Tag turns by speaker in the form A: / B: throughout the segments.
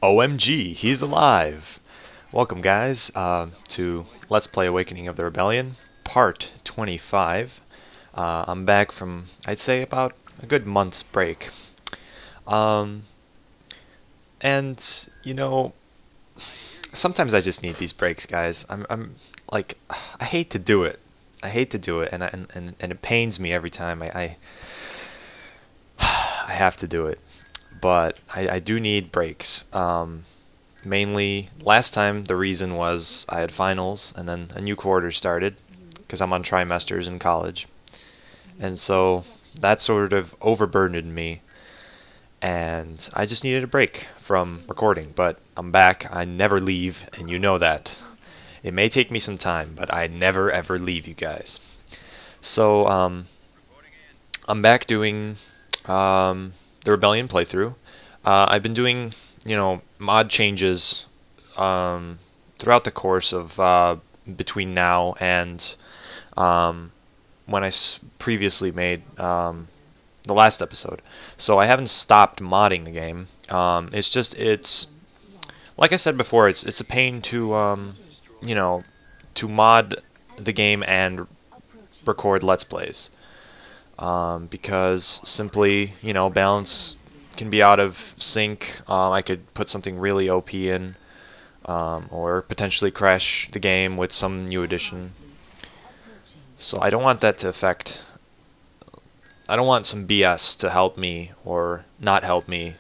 A: OMG, he's alive! Welcome, guys, to Let's Play Awakening of the Rebellion, Part 25. I'm back from, I'd say, about a good month's break. And, you know, sometimes I just need these breaks, guys. I'm like, I hate to do it. I hate to do it, and it pains me every time I I have to do it. But I do need breaks. Mainly, last time the reason was I had finals, and then a new quarter started, because I'm on trimesters in college. And so that sort of overburdened me, and I just needed a break from recording. But I'm back, I never leave, and you know that. It may take me some time, but I never ever leave you guys. So, I'm back doing the Rebellion playthrough. I've been doing, you know, mod changes throughout the course of between now and when I previously made the last episode. So I haven't stopped modding the game. It's just, it's like I said before, it's a pain to you know, to mod the game and record Let's Plays. Because simply, you know, balance can be out of sync. I could put something really OP in, or potentially crash the game with some new addition. So I don't want that to affect. I don't want some BS to help me or not help me,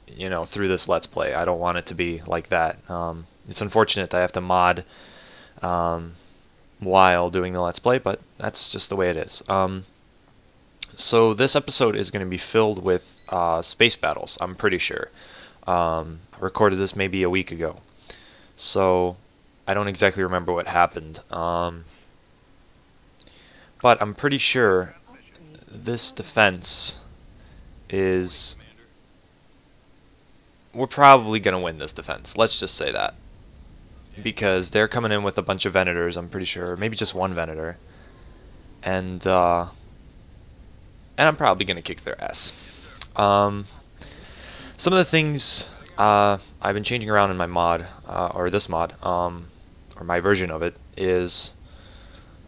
A: you know, through this Let's Play. I don't want it to be like that. It's unfortunate that I have to mod while doing the Let's Play, but that's just the way it is. So this episode is going to be filled with space battles, I'm pretty sure. I recorded this maybe a week ago, so I don't exactly remember what happened. But I'm pretty sure this defense is... We're probably going to win this defense, let's just say that. Because they're coming in with a bunch of Venators, I'm pretty sure. Maybe just one Venator. And I'm probably going to kick their ass. Some of the things I've been changing around in my mod, or this mod, or my version of it, is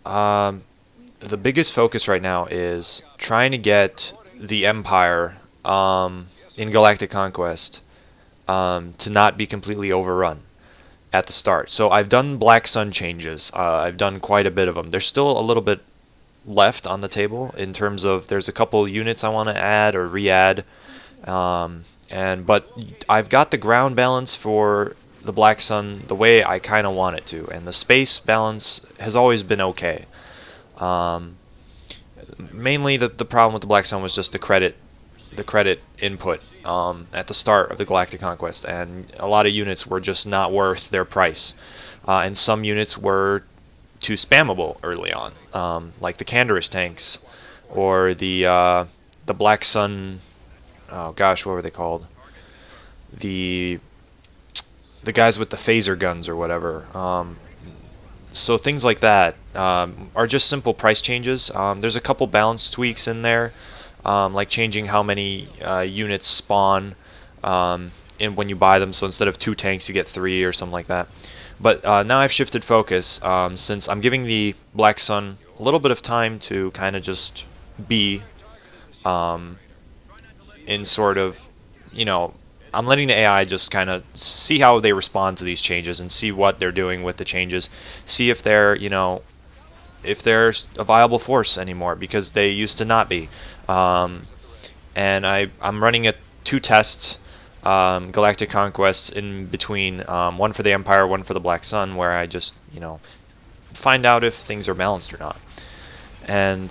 A: the biggest focus right now is trying to get the Empire in Galactic Conquest to not be completely overrun at the start. So I've done Black Sun changes. I've done quite a bit of them. There's still a little bit left on the table in terms of there's a couple units I want to add or re-add, but I've got the ground balance for the Black Sun the way I kind of want it to, and the space balance has always been okay. Mainly the problem with the Black Sun was just the credit input at the start of the Galactic Conquest, and a lot of units were just not worth their price, and some units were too spammable early on, like the Canderous tanks, or the Black Sun. Oh gosh, what were they called? The guys with the phaser guns or whatever. So things like that are just simple price changes. There's a couple balance tweaks in there, like changing how many units spawn when you buy them. So instead of 2 tanks, you get 3 or something like that. But now I've shifted focus, since I'm giving the Black Sun a little bit of time to kind of just be in sort of, you know, I'm letting the AI just kind of see how they respond to these changes and see what they're doing with the changes. See if they're, you know, if they're a viable force anymore, because they used to not be. And I'm running 2 tests, Galactic Conquests in between, one for the Empire, one for the Black Sun, where I just, you know, find out if things are balanced or not. And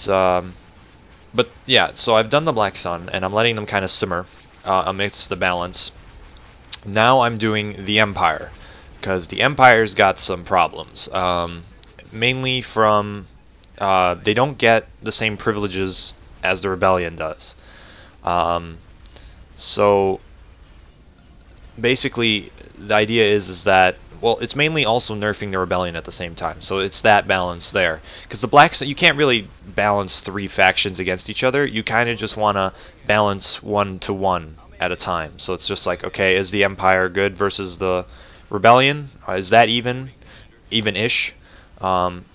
A: but yeah, so I've done the Black Sun, and I'm letting them kind of simmer amidst the balance. Now I'm doing the Empire, because the Empire's got some problems, mainly from they don't get the same privileges as the Rebellion does. So basically the idea is that, well, it's mainly also nerfing the Rebellion at the same time, so it's that balance there. Because the Black Sun, you can't really balance 3 factions against each other. You kind of just want to balance 1 to 1 at a time. So it's just like, okay, is the Empire good versus the Rebellion? Is that even-ish?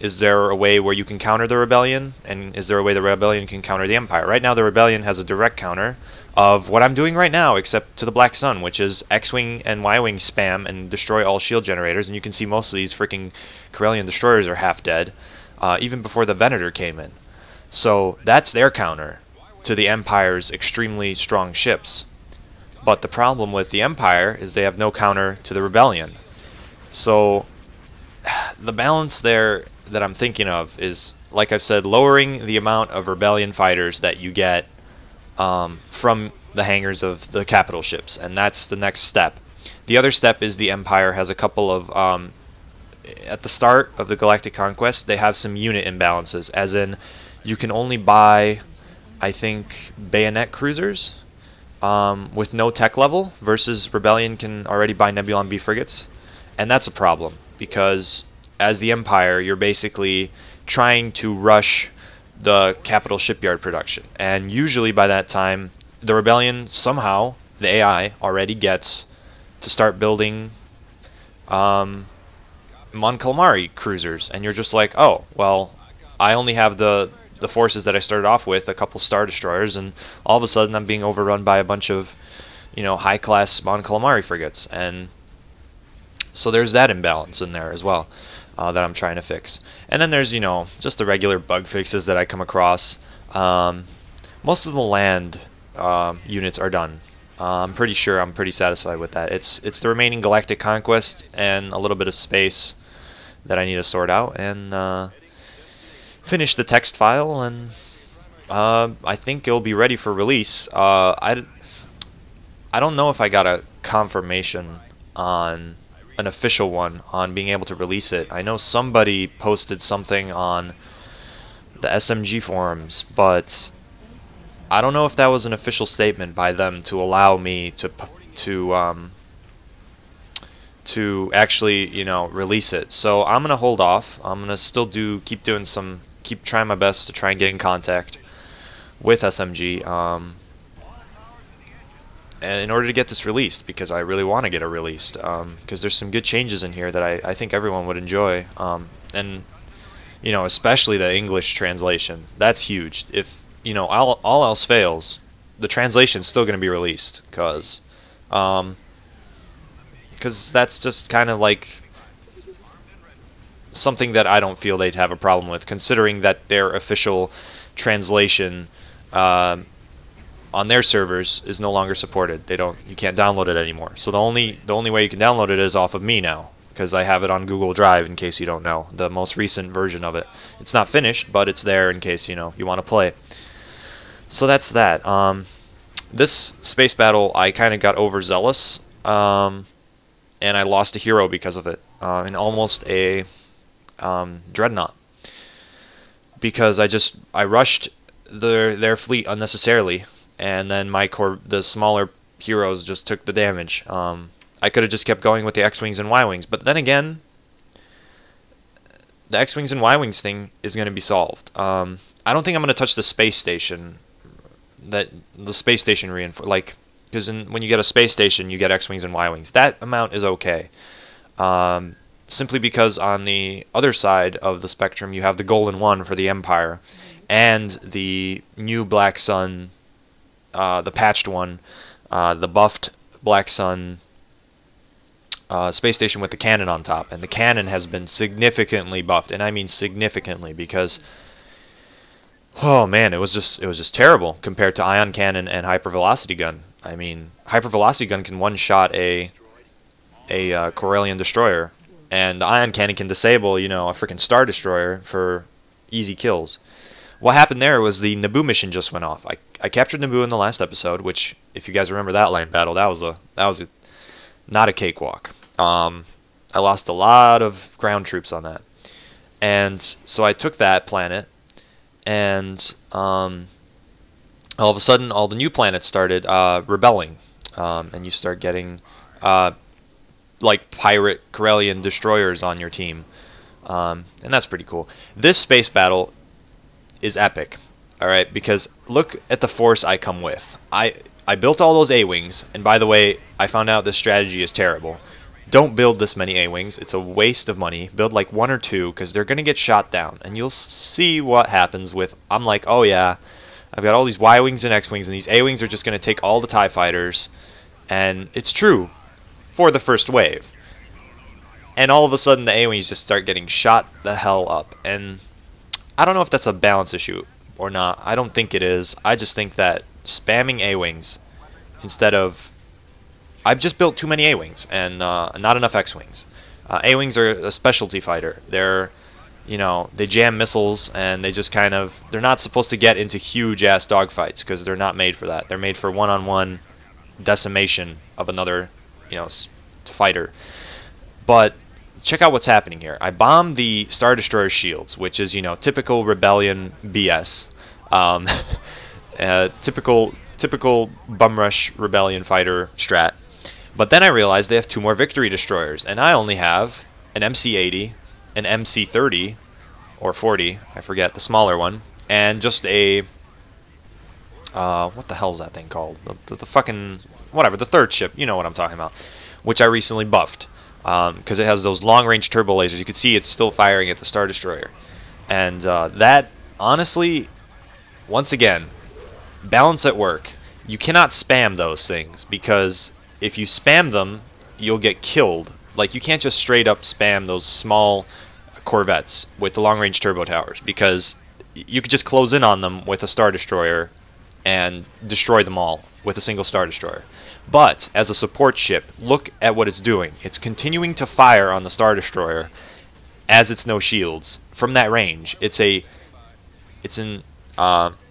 A: Is there a way where you can counter the Rebellion? And is there a way the Rebellion can counter the Empire? Right now, the Rebellion has a direct counter of what I'm doing right now, except to the Black Sun, which is X-Wing and Y-Wing spam and destroy all shield generators. And you can see most of these freaking Corellian destroyers are half dead, even before the Venator came in. So that's their counter to the Empire's extremely strong ships. But the problem with the Empire is they have no counter to the Rebellion. So the balance there that I'm thinking of is, like I've said, lowering the amount of Rebellion fighters that you get from the hangars of the capital ships, and that's the next step. The other step is the Empire has a couple of, at the start of the Galactic Conquest, they have some unit imbalances, as in you can only buy, I think, bayonet cruisers with no tech level, versus Rebellion can already buy Nebulon B frigates, and that's a problem. Because as the Empire, you're basically trying to rush the capital shipyard production. And usually by that time, the Rebellion, somehow, the AI, already gets to start building Mon Calamari cruisers. And you're just like, oh, well, I only have the forces that I started off with, a couple Star Destroyers, and all of a sudden I'm being overrun by a bunch of, you know, high-class Mon Calamari frigates. And so there's that imbalance in there as well that I'm trying to fix. And then there's, you know, just the regular bug fixes that I come across. Most of the land units are done. I'm pretty sure I'm pretty satisfied with that. It's the remaining Galactic Conquest and a little bit of space that I need to sort out and finish the text file, and I think it'll be ready for release. I don't know if I got a confirmation on an official one on being able to release it. I know somebody posted something on the SMG forums, but I don't know if that was an official statement by them to allow me to actually, you know, release it. So I'm gonna hold off. I'm gonna still keep trying my best to try and get in contact with SMG. And in order to get this released, because I really want to get it released, because there's some good changes in here that I think everyone would enjoy, and you know, especially the English translation. That's huge. If, you know, all else fails, the translation's still going to be released, because that's just kind of like something that I don't feel they'd have a problem with, considering that their official translation on their servers is no longer supported. You can't download it anymore. So the only way you can download it is off of me now, because I have it on Google Drive, in case you don't know, the most recent version of it. It's not finished, but it's there in case, you know, you want to play. So that's that. This space battle, I kind of got overzealous, and I lost a hero because of it, and almost a dreadnought, because I rushed their fleet unnecessarily. And then the smaller heroes just took the damage. I could have just kept going with the X-Wings and Y-Wings, but then again, the X-Wings and Y-Wings thing is going to be solved. I don't think I'm going to touch the space station. Because when you get a space station, you get X-Wings and Y-Wings. That amount is okay. Simply because on the other side of the spectrum, you have the Golden One for the Empire, and the new Black Sun. The patched one, the buffed Black Sun space station with the cannon on top, and the cannon has been significantly buffed, and I mean significantly, because oh man, it was just terrible compared to ion cannon and hypervelocity gun. I mean, hypervelocity gun can one-shot a Corellian destroyer, and the ion cannon can disable, you know, a freaking Star Destroyer for easy kills. What happened there was the Naboo mission just went off. I captured Naboo in the last episode, which, if you guys remember that land battle, that was not a cakewalk. I lost a lot of ground troops on that, and so I took that planet, and all of a sudden, all the new planets started rebelling, and you start getting like pirate Corellian destroyers on your team, and that's pretty cool. This space battle is epic, all right, because look at the force I come with. I built all those A-Wings, and by the way, I found out this strategy is terrible. Don't build this many A-Wings. It's a waste of money. Build like 1 or 2, because they're going to get shot down. And you'll see what happens with... I'm like, oh yeah, I've got all these Y-Wings and X-Wings, and these A-Wings are just going to take all the TIE fighters. And it's true for the first wave. And all of a sudden, the A-Wings just start getting shot the hell up. And I don't know if that's a balance issue or not. I don't think it is. I just think that spamming A-Wings instead of... I've just built too many A-Wings and not enough X-Wings. A-Wings are a specialty fighter. They're, you know, they jam missiles and they just kind of... They're not supposed to get into huge-ass dogfights because they're not made for that. They're made for one-on-one decimation of another, you know, fighter. But check out what's happening here. I bombed the Star Destroyer shields, which is, you know, typical Rebellion BS. Typical bum rush Rebellion fighter strat. But then I realized they have 2 more Victory Destroyers, and I only have an MC-80, an MC-30, or 40, I forget, the smaller one, and just a... what the hell is that thing called? The fucking... whatever, the 3rd ship, you know what I'm talking about, which I recently buffed, because it has those long-range turbo lasers. You can see it's still firing at the Star Destroyer. And that, honestly, once again, balance at work. You cannot spam those things, because... if you spam them, you'll get killed. Like, you can't just straight up spam those small corvettes with the long-range turbo towers, because you could just close in on them with a Star Destroyer and destroy them all with a single Star Destroyer. But, as a support ship, look at what it's doing. It's continuing to fire on the Star Destroyer as it's no shields from that range. It's a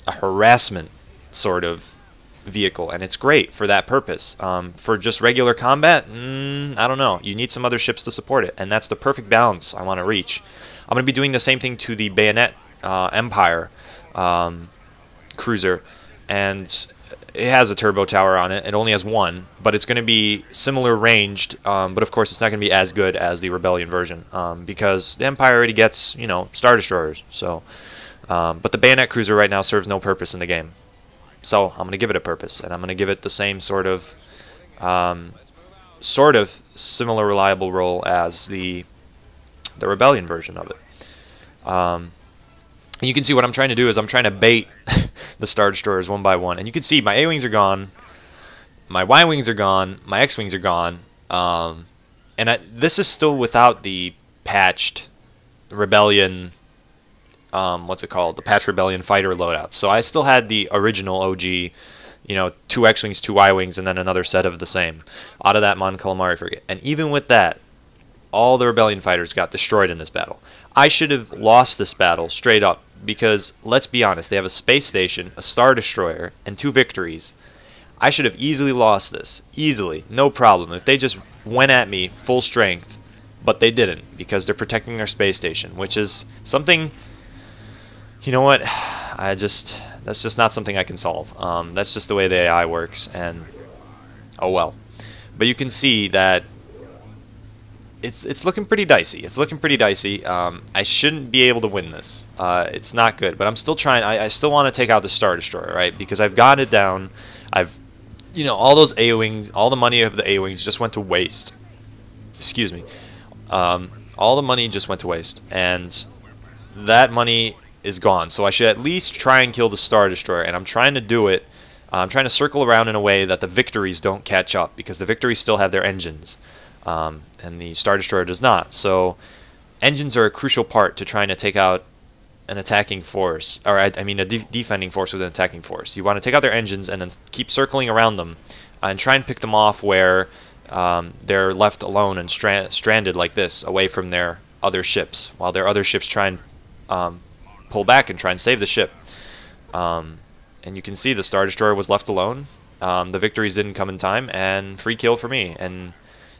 A: harassment sort of vehicle, and it's great for that purpose. For just regular combat, I don't know. You need some other ships to support it, and that's the perfect balance I want to reach. I'm going to be doing the same thing to the Bayonet Empire cruiser, and it has a turbo tower on it. It only has 1, but it's going to be similar ranged, but of course it's not going to be as good as the Rebellion version, because the Empire already gets, you know, Star Destroyers. So, but the Bayonet cruiser right now serves no purpose in the game. So I'm going to give it a purpose, and I'm going to give it the same sort of similar reliable role as the Rebellion version of it. And you can see what I'm trying to do is I'm trying to bait the Star Destroyers one by one. And you can see my A-Wings are gone, my Y-Wings are gone, my X-Wings are gone. And this is still without the patched Rebellion... what's it called? The Patch Rebellion fighter loadout. So I still had the original OG, you know, 2 X-Wings, 2 Y-Wings, and then another set of the same out of that Mon Calamari frigate. And even with that, all the Rebellion fighters got destroyed in this battle. I should have lost this battle straight up, because, let's be honest, they have a space station, a Star Destroyer, and 2 victories. I should have easily lost this. Easily. No problem. If they just went at me full strength, but they didn't, because they're protecting their space station, which is something... You know what? That's just not something I can solve. That's just the way the AI works, and oh well. But you can see that it's looking pretty dicey. It's looking pretty dicey. I shouldn't be able to win this. It's not good, but I'm still trying. I still want to take out the Star Destroyer, right? Because I've got it down. You know, all those A-Wings, all the money of the A-Wings just went to waste. Excuse me. All the money just went to waste, and that money is gone. So I should at least try and kill the Star Destroyer, and I'm trying to do it. I'm trying to circle around in a way that the victories don't catch up, because the victories still have their engines, and the Star Destroyer does not. So engines are a crucial part to trying to take out an attacking force, or I mean a defending force with an attacking force. You want to take out their engines and then keep circling around them and try and pick them off where they're left alone and stranded like this, away from their other ships, while their other ships try and pull back and try and save the ship. And you can see the Star Destroyer was left alone. The victories didn't come in time, and free kill for me. And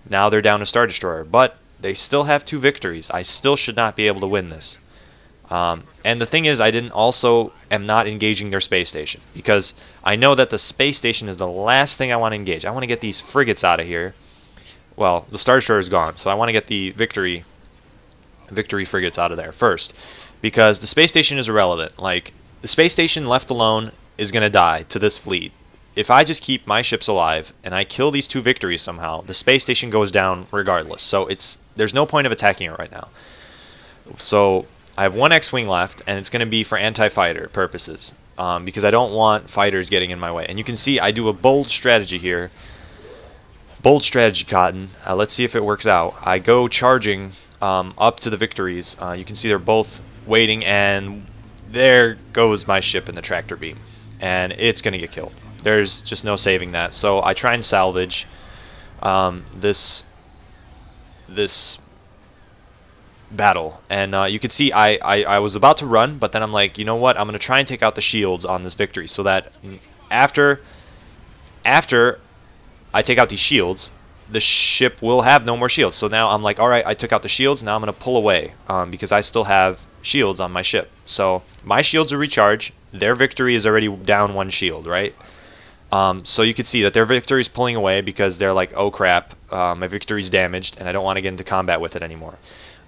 A: now they're down to Star Destroyer, but they still have 2 victories. I still should not be able to win this. And the thing is, I am not engaging their space station, because I know that the space station is the last thing I want to engage. I want to get these frigates out of here. Well, the Star Destroyer is gone, so I want to get the victory frigates out of there first, because the space station is irrelevant. Like, the space station left alone is going to die to this fleet. if I just keep my ships alive and I kill these 2 victories somehow, the space station goes down regardless. So there's no point of attacking it right now. So I have 1 X-Wing left, and it's going to be for anti-fighter purposes, because I don't want fighters getting in my way. And you can see I do a bold strategy here. Bold strategy, Cotton. Let's see if it works out. I go charging up to the victories. You can see they're both waiting, and there goes my ship in the tractor beam. And it's going to get killed. There's just no saving that. So I try and salvage this battle, and you can see I was about to run, but then I'm like, you know what, I'm gonna try and take out the shields on this victory, so that after I take out these shields, the ship will have no more shields. So now I'm like, alright, I took out the shields, now I'm gonna pull away, because I still have shields on my ship. So my shields are recharged, their victory is already down 1 shield, right? So you can see that their victory is pulling away because they're like, oh crap, my victory's damaged and I don't want to get into combat with it anymore.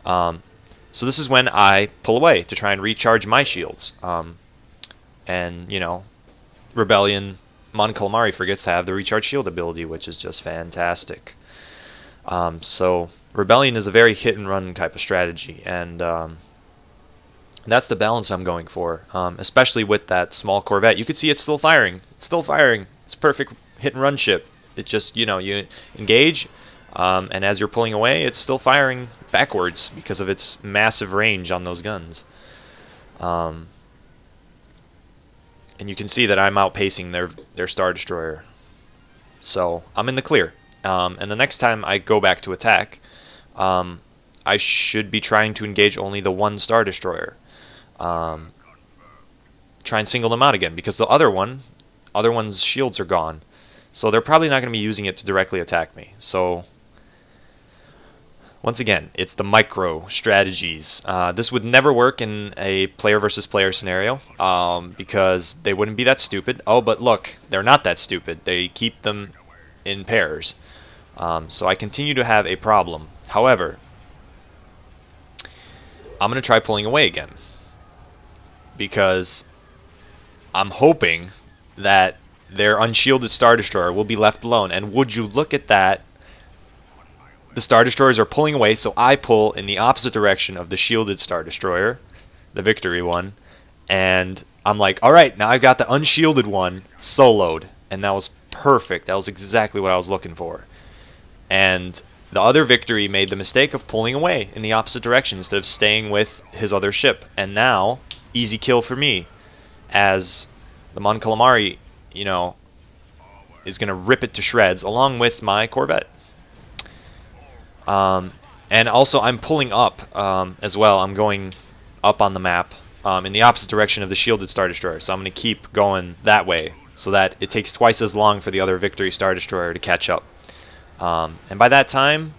A: So this is when I pull away to try and recharge my shields. And, you know, Rebellion, Mon Calamari forgets to have the recharge shield ability, which is just fantastic. So Rebellion is a very hit and run type of strategy, and that's the balance I'm going for, especially with that small Corvette. You can see it's still firing. It's still firing. It's a perfect hit and run ship. It just, you know, you engage, and as you're pulling away, it's still firing backwards because of its massive range on those guns. And you can see that I'm outpacing their Star Destroyer. So I'm in the clear. And the next time I go back to attack, I should be trying to engage only the 1 Star Destroyer. Try and single them out again, because the other one's shields are gone. So they're probably not going to be using it to directly attack me. So once again, it's the micro strategies. This would never work in a player versus player scenario, because they wouldn't be that stupid. Oh, but look, they're not that stupid. They keep them in pairs. So I continue to have a problem. However, I'm going to try pulling away again, because I'm hoping that their unshielded Star Destroyer will be left alone. And would you look at that, the Star Destroyers are pulling away, so I pull in the opposite direction of the shielded Star Destroyer, the victory one, and I'm like, alright, now I've got the unshielded one soloed, and that was perfect. That was exactly what I was looking for. And the other victory made the mistake of pulling away in the opposite direction instead of staying with his other ship, and now easy kill for me, as the Mon Calamari, you know, is going to rip it to shreds along with my Corvette. And also I'm pulling up as well. I'm going up on the map in the opposite direction of the shielded Star Destroyer, so I'm going to keep going that way so that it takes twice as long for the other victory Star Destroyer to catch up. And by that time,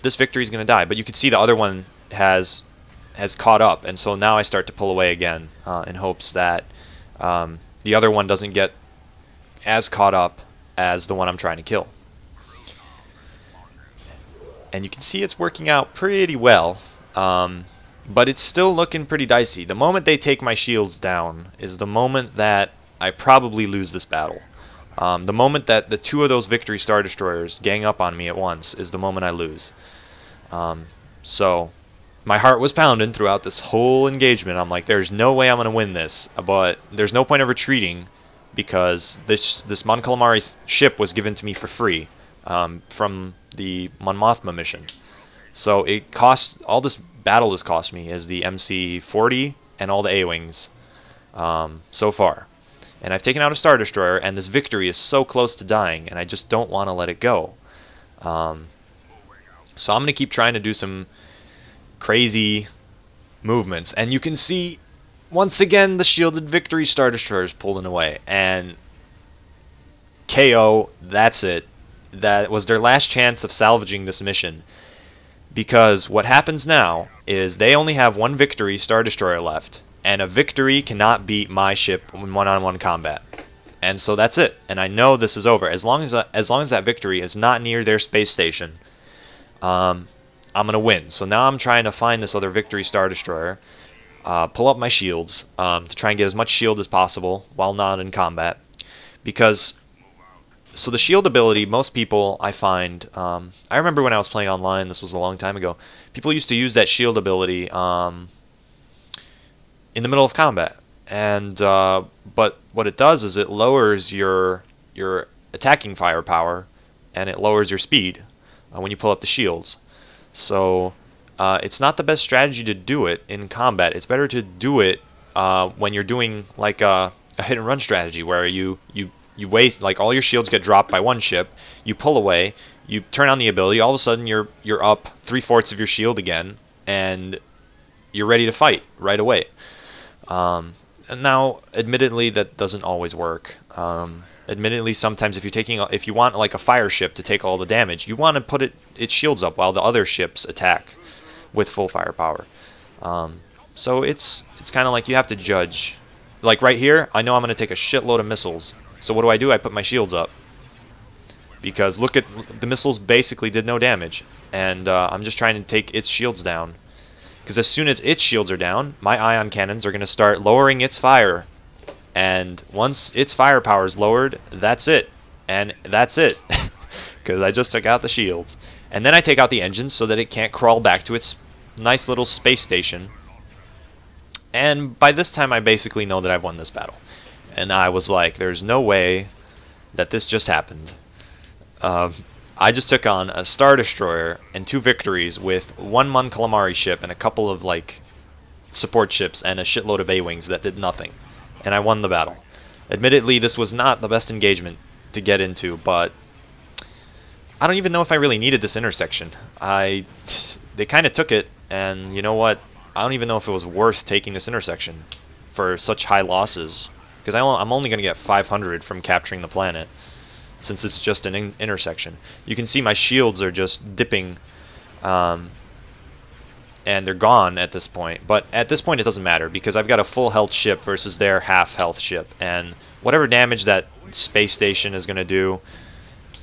A: this victory is going to die. But you can see the other one has caught up, and so now I start to pull away again in hopes that the other one doesn't get as caught up as the one I'm trying to kill. And you can see it's working out pretty well, but it's still looking pretty dicey. The moment they take my shields down is the moment that I probably lose this battle. The moment that the 2 of those victory Star Destroyers gang up on me at once is the moment I lose. So my heart was pounding throughout this whole engagement. I'm like, there's no way I'm going to win this, but there's no point of retreating, because this Mon Calamari ship was given to me for free from the Mon Mothma mission. So it cost, all this battle has cost me is the MC-40 and all the A-Wings so far. And I've taken out a Star Destroyer, and this victory is so close to dying, and I just don't want to let it go. So I'm going to keep trying to do some crazy movements. And you can see, once again, the shielded victory Star Destroyer is pulling away. And KO, that's it. That was their last chance of salvaging this mission. Because what happens now is they only have 1 victory Star Destroyer left. And a victory cannot beat my ship in one-on-one combat. And so that's it. And I know this is over. As long as that victory is not near their space station, I'm going to win. So now I'm trying to find this other victory Star Destroyer, pull up my shields to try and get as much shield as possible while not in combat, because so the shield ability, most people I find, I remember when I was playing online, this was a long time ago, people used to use that shield ability in the middle of combat, and but what it does is it lowers your attacking firepower, and it lowers your speed when you pull up the shields. So it's not the best strategy to do it in combat. It's better to do it when you're doing like a hit and run strategy where you wait, like all your shields get dropped by one ship, you pull away, you turn on the ability, all of a sudden you're up 3/4 of your shield again, and you're ready to fight right away. And now, admittedly, that doesn't always work. Admittedly, sometimes if you want like a fire ship to take all the damage, you want to put its shields up while the other ships attack with full firepower. So it's kind of like you have to judge. Like right here, I know I'm going to take a shitload of missiles. So what do? I put my shields up. Because look at the missiles basically did no damage. And I'm just trying to take its shields down. Because as soon as its shields are down, my ion cannons are going to start lowering its fire. And once its firepower is lowered, that's it. And that's it. Because I just took out the shields. And then I take out the engines so that it can't crawl back to its nice little space station. And by this time I basically know that I've won this battle. And I was like, there's no way that this just happened. I just took on a Star Destroyer and 2 victories with 1 Mon Calamari ship and a couple of like support ships and a shitload of A-Wings that did nothing. And I won the battle. Admittedly, this was not the best engagement to get into, but I don't even know if I really needed this intersection. They kind of took it, and you know what? I don't even know if it was worth taking this intersection for such high losses. Because I'm only going to get 500 from capturing the planet, since it's just an intersection. You can see my shields are just dipping, and they're gone at this point. But at this point it doesn't matter, because I've got a full health ship versus their half health ship. And whatever damage that space station is going to do,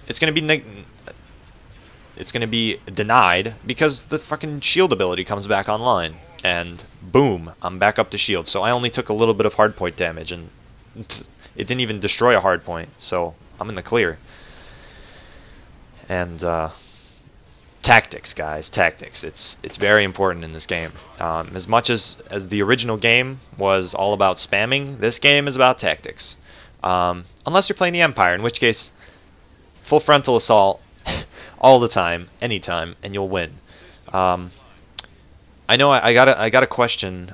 A: it's going to be denied, because the fucking shield ability comes back online. And boom, I'm back up to shield. So I only took a little bit of hardpoint damage, and it didn't even destroy a hardpoint, so I'm in the clear. And tactics, guys, tactics. It's very important in this game. As much as the original game was all about spamming, this game is about tactics. Unless you're playing the Empire, in which case, full frontal assault all the time, anytime, and you'll win. I know I got a question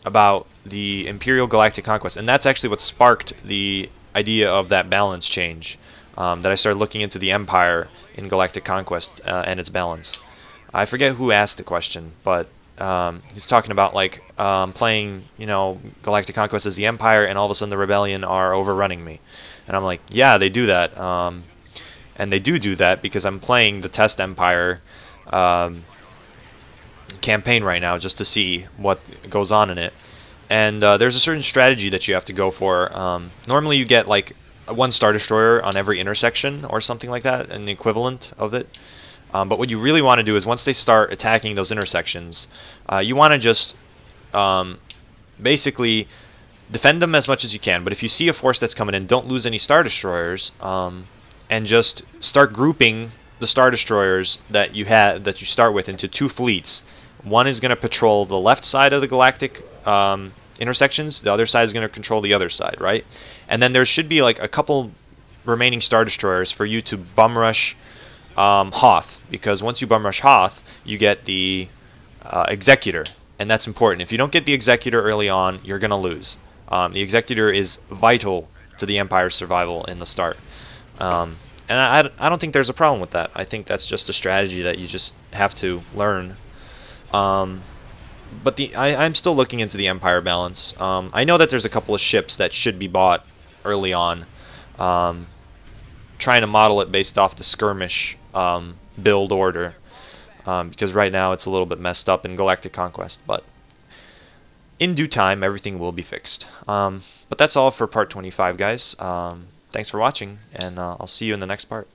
A: about the Imperial Galactic Conquest, and that's actually what sparked the idea of that balance change, that I started looking into the Empire in Galactic Conquest and its balance. I forget who asked the question, but he's talking about like playing, you know, Galactic Conquest as the Empire, and all of a sudden the Rebellion are overrunning me. And I'm like, yeah, they do that. And they do that because I'm playing the Test Empire campaign right now just to see what goes on in it. And there's a certain strategy that you have to go for. Normally you get like 1 Star Destroyer on every intersection or something like that, an equivalent of it. But what you really want to do is once they start attacking those intersections, you want to just basically defend them as much as you can. But if you see a force that's coming in, don't lose any Star Destroyers, and just start grouping the Star Destroyers that you start with into 2 fleets. One is going to patrol the left side of the galactic intersections. The other side is going to control the other side, right? And then there should be like a couple remaining Star Destroyers for you to bum rush Hoth, because once you bum rush Hoth, you get the Executor, and that's important. If you don't get the Executor early on, you're going to lose. The Executor is vital to the Empire's survival in the start. And I don't think there's a problem with that. I think that's just a strategy that you just have to learn. But I'm still looking into the Empire balance. I know that there's a couple of ships that should be bought early on. Trying to model it based off the skirmish build order. Because right now it's a little bit messed up in Galactic Conquest. But in due time, everything will be fixed. But that's all for part 25, guys. Thanks for watching, and I'll see you in the next part.